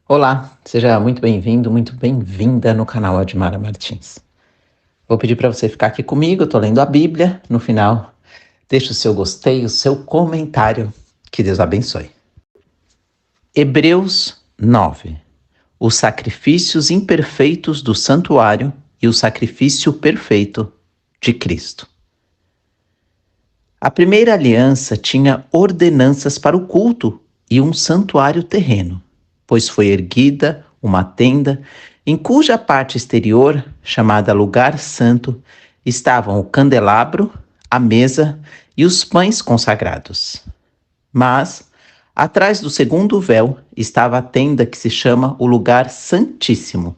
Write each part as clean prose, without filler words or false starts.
Olá, seja muito bem-vindo, muito bem-vinda no canal Admara Martins. Vou pedir para você ficar aqui comigo, eu estou lendo a Bíblia. No final, deixe o seu gostei, o seu comentário. Que Deus abençoe. Hebreus 9. Os sacrifícios imperfeitos do santuário e o sacrifício perfeito de Cristo. A primeira aliança tinha ordenanças para o culto e um santuário terreno, pois foi erguida uma tenda em cuja parte exterior, chamada Lugar Santo, estavam o candelabro, a mesa e os pães consagrados. Mas, atrás do segundo véu, estava a tenda que se chama o Lugar Santíssimo,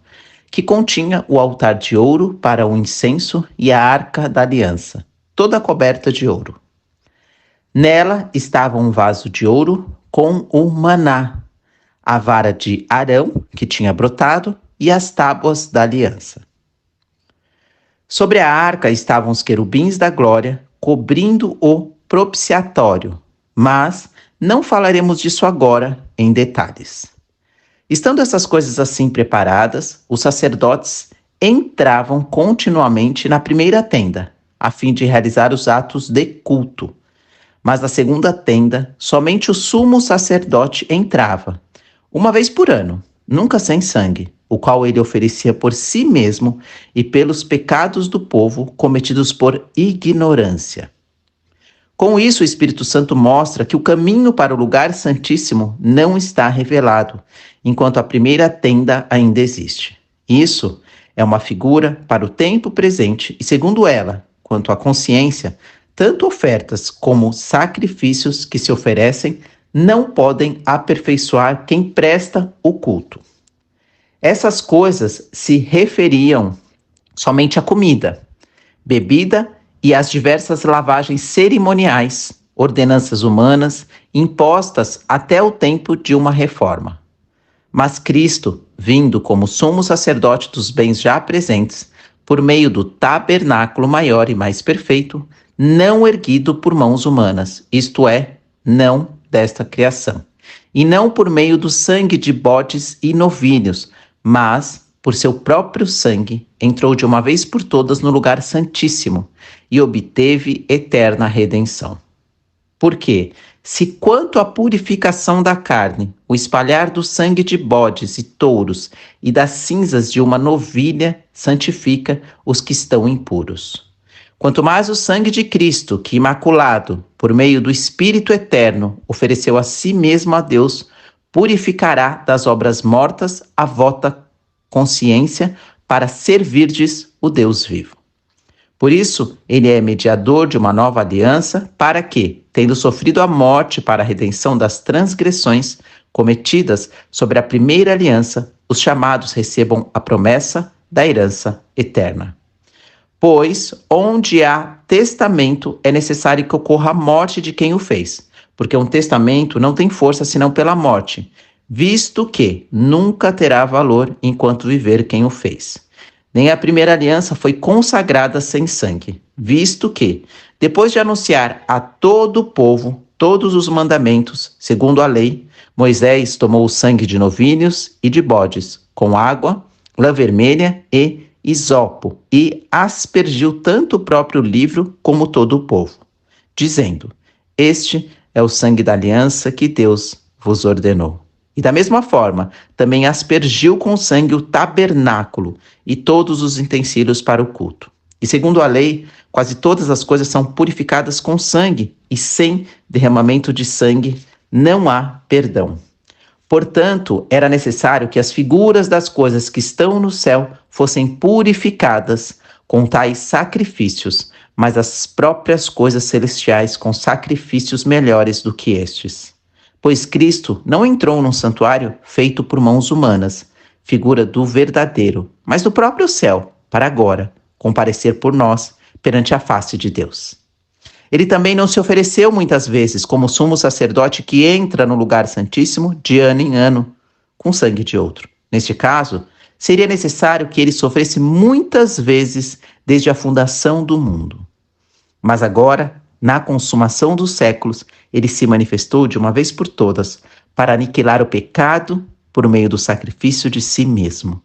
que continha o altar de ouro para o incenso e a arca da aliança, toda coberta de ouro. Nela estava um vaso de ouro com o maná, a vara de Arão, que tinha brotado, e as tábuas da aliança. Sobre a arca estavam os querubins da glória, cobrindo o propiciatório, mas não falaremos disso agora em detalhes. Estando essas coisas assim preparadas, os sacerdotes entravam continuamente na primeira tenda, a fim de realizar os atos de culto. Mas na segunda tenda, somente o sumo sacerdote entrava, uma vez por ano, nunca sem sangue, o qual ele oferecia por si mesmo e pelos pecados do povo cometidos por ignorância. Com isso, o Espírito Santo mostra que o caminho para o lugar santíssimo não está revelado, enquanto a primeira tenda ainda existe. Isso é uma figura para o tempo presente e, segundo ela, quanto à consciência, tanto ofertas como sacrifícios que se oferecem não podem aperfeiçoar quem presta o culto. Essas coisas se referiam somente à comida, bebida e às diversas lavagens cerimoniais, ordenanças humanas impostas até o tempo de uma reforma. Mas Cristo, vindo como sumo sacerdote dos bens já presentes, por meio do tabernáculo maior e mais perfeito, não erguido por mãos humanas, isto é, não desta criação, e não por meio do sangue de bodes e novilhos, mas por seu próprio sangue, entrou de uma vez por todas no lugar santíssimo e obteve eterna redenção. Porque, se quanto à purificação da carne, o espalhar do sangue de bodes e touros e das cinzas de uma novilha santifica os que estão impuros, quanto mais o sangue de Cristo, que imaculado, por meio do Espírito eterno, ofereceu a si mesmo a Deus, purificará das obras mortas a vossa consciência para servirdes o Deus vivo. Por isso, ele é mediador de uma nova aliança, para que, tendo sofrido a morte para a redenção das transgressões cometidas sobre a primeira aliança, os chamados recebam a promessa da herança eterna. Pois, onde há testamento, é necessário que ocorra a morte de quem o fez, porque um testamento não tem força senão pela morte, visto que nunca terá valor enquanto viver quem o fez. Nem a primeira aliança foi consagrada sem sangue, visto que, depois de anunciar a todo o povo todos os mandamentos, segundo a lei, Moisés tomou o sangue de novilhos e de bodes, com água, lã vermelha e isopo, e aspergiu tanto o próprio livro como todo o povo, dizendo: Este é o sangue da aliança que Deus vos ordenou. E da mesma forma, também aspergiu com sangue o tabernáculo e todos os utensílios para o culto. E segundo a lei, quase todas as coisas são purificadas com sangue, e sem derramamento de sangue não há perdão. Portanto, era necessário que as figuras das coisas que estão no céu fossem purificadas com tais sacrifícios, mas as próprias coisas celestiais com sacrifícios melhores do que estes. Pois Cristo não entrou num santuário feito por mãos humanas, figura do verdadeiro, mas do próprio céu, para agora comparecer por nós perante a face de Deus. Ele também não se ofereceu muitas vezes como sumo sacerdote que entra no lugar santíssimo de ano em ano com sangue de outro. Neste caso, seria necessário que ele sofresse muitas vezes desde a fundação do mundo. Mas agora, na consumação dos séculos, ele se manifestou de uma vez por todas para aniquilar o pecado por meio do sacrifício de si mesmo.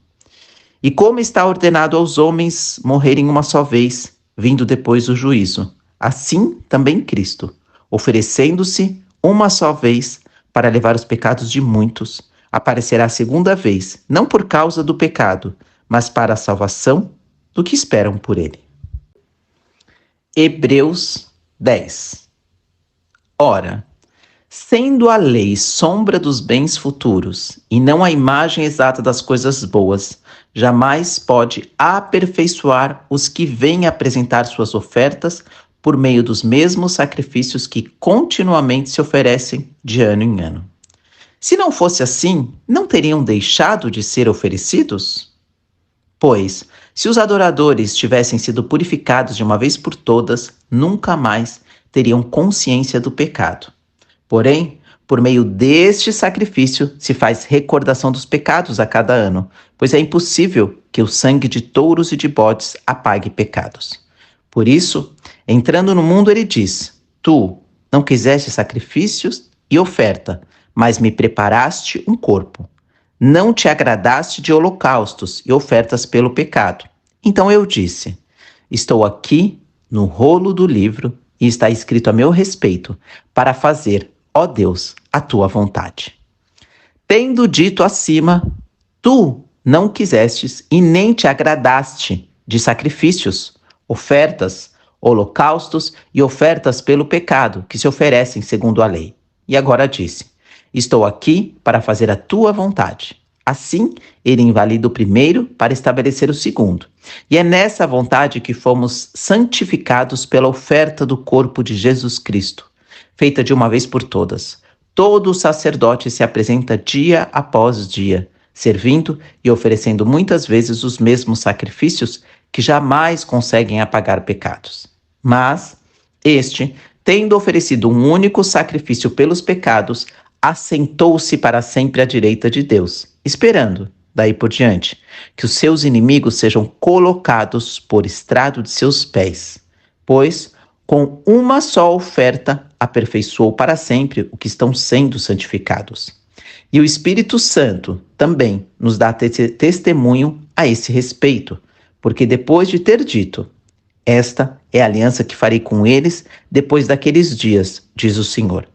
E como está ordenado aos homens morrerem uma só vez, vindo depois o juízo, assim também Cristo, oferecendo-se uma só vez para levar os pecados de muitos, aparecerá a segunda vez, não por causa do pecado, mas para a salvação do que esperam por ele. Hebreus 10. Ora, sendo a lei sombra dos bens futuros e não a imagem exata das coisas boas, jamais pode aperfeiçoar os que vêm apresentar suas ofertas por meio dos mesmos sacrifícios que continuamente se oferecem de ano em ano. Se não fosse assim, não teriam deixado de ser oferecidos? Pois, se os adoradores tivessem sido purificados de uma vez por todas, nunca mais teriam consciência do pecado. Porém, por meio deste sacrifício se faz recordação dos pecados a cada ano, pois é impossível que o sangue de touros e de bodes apague pecados. Por isso, entrando no mundo, ele diz: Tu não quiseste sacrifícios e oferta, mas me preparaste um corpo. Não te agradaste de holocaustos e ofertas pelo pecado. Então eu disse: Estou aqui no rolo do livro e está escrito a meu respeito, para fazer, ó Deus, a tua vontade. Tendo dito acima, tu não quisestes e nem te agradaste de sacrifícios, ofertas, holocaustos e ofertas pelo pecado que se oferecem segundo a lei. E agora disse: Estou aqui para fazer a tua vontade. Assim, ele invalida o primeiro para estabelecer o segundo. E é nessa vontade que fomos santificados pela oferta do corpo de Jesus Cristo, feita de uma vez por todas. Todo sacerdote se apresenta dia após dia, servindo e oferecendo muitas vezes os mesmos sacrifícios que jamais conseguem apagar pecados. Mas este, tendo oferecido um único sacrifício pelos pecados, assentou-se para sempre à direita de Deus, esperando, daí por diante, que os seus inimigos sejam colocados por estrado de seus pés. Pois, com uma só oferta, aperfeiçoou para sempre o que estão sendo santificados. E o Espírito Santo também nos dá testemunho a esse respeito, porque depois de ter dito: Esta é a aliança que farei com eles depois daqueles dias, diz o Senhor.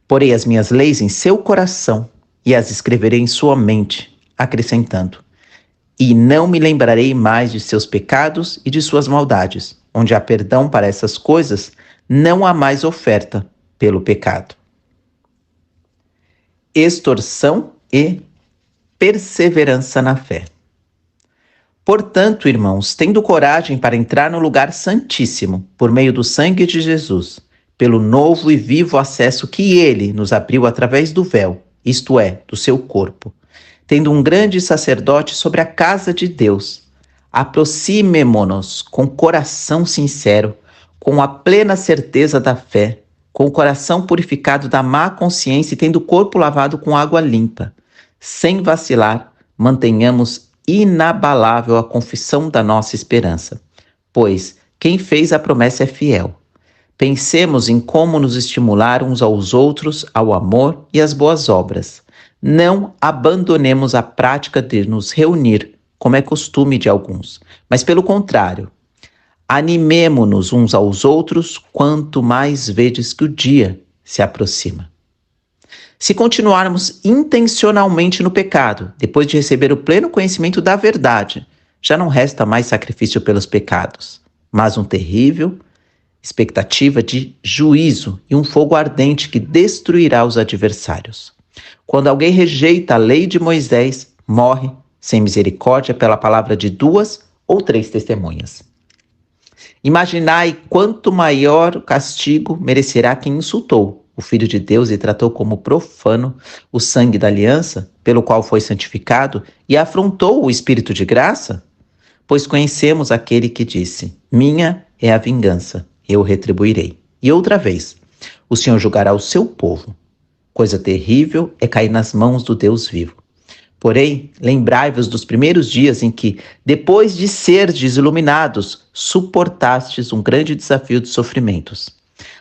Porei as minhas leis em seu coração e as escreverei em sua mente, acrescentando: E não me lembrarei mais de seus pecados e de suas maldades. Onde há perdão para essas coisas, não há mais oferta pelo pecado. Extorsão e perseverança na fé. Portanto, irmãos, tendo coragem para entrar no lugar santíssimo, por meio do sangue de Jesus, pelo novo e vivo acesso que ele nos abriu através do véu, isto é, do seu corpo, tendo um grande sacerdote sobre a casa de Deus, aproximemo-nos com coração sincero, com a plena certeza da fé, com o coração purificado da má consciência e tendo o corpo lavado com água limpa. Sem vacilar, mantenhamos inabalável a confissão da nossa esperança, pois quem fez a promessa é fiel. Pensemos em como nos estimular uns aos outros ao amor e às boas obras. Não abandonemos a prática de nos reunir, como é costume de alguns, mas pelo contrário, animemo-nos uns aos outros, quanto mais vedes que o dia se aproxima. Se continuarmos intencionalmente no pecado, depois de receber o pleno conhecimento da verdade, já não resta mais sacrifício pelos pecados, mas um terrível expectativa de juízo e um fogo ardente que destruirá os adversários. Quando alguém rejeita a lei de Moisés, morre sem misericórdia pela palavra de 2 ou 3 testemunhas. Imaginai quanto maior castigo merecerá quem insultou o Filho de Deus e tratou como profano o sangue da aliança, pelo qual foi santificado, e afrontou o Espírito de graça? Pois conhecemos aquele que disse: Minha é a vingança, eu retribuirei. E outra vez, o Senhor julgará o seu povo. Coisa terrível é cair nas mãos do Deus vivo. Porém, lembrai-vos dos primeiros dias em que, depois de serdes iluminados, suportastes um grande desafio de sofrimentos.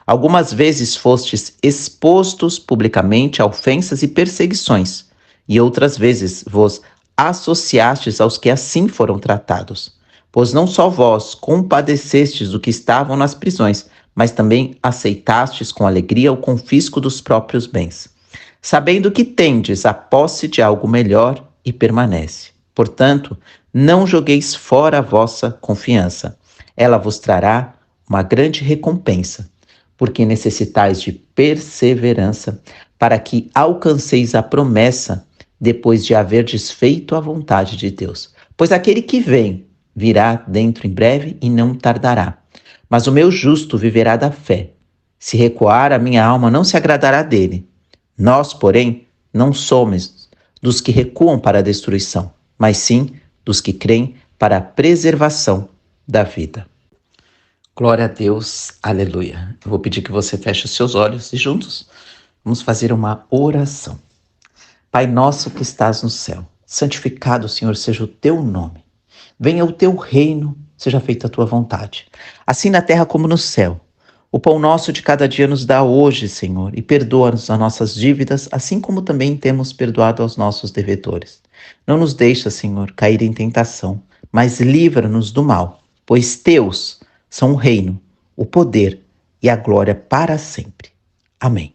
Algumas vezes fostes expostos publicamente a ofensas e perseguições, e outras vezes vos associastes aos que assim foram tratados. Pois não só vós compadecestes do que estavam nas prisões, mas também aceitastes com alegria o confisco dos próprios bens, sabendo que tendes a posse de algo melhor e permanece. Portanto, não jogueis fora a vossa confiança. Ela vos trará uma grande recompensa, porque necessitais de perseverança para que alcanceis a promessa depois de haverdes feito a vontade de Deus. Pois aquele que vem virá dentro em breve e não tardará. Mas o meu justo viverá da fé. Se recuar, a minha alma não se agradará dele. Nós, porém, não somos dos que recuam para a destruição, mas sim dos que creem para a preservação da vida. Glória a Deus, aleluia. Eu vou pedir que você feche os seus olhos e juntos vamos fazer uma oração. Pai nosso que estás no céu, santificado, Senhor, seja o teu nome. Venha o teu reino, seja feita a tua vontade, assim na terra como no céu. O pão nosso de cada dia nos dá hoje, Senhor, e perdoa-nos as nossas dívidas, assim como também temos perdoado aos nossos devedores. Não nos deixa, Senhor, cair em tentação, mas livra-nos do mal, pois teus são o reino, o poder e a glória para sempre. Amém.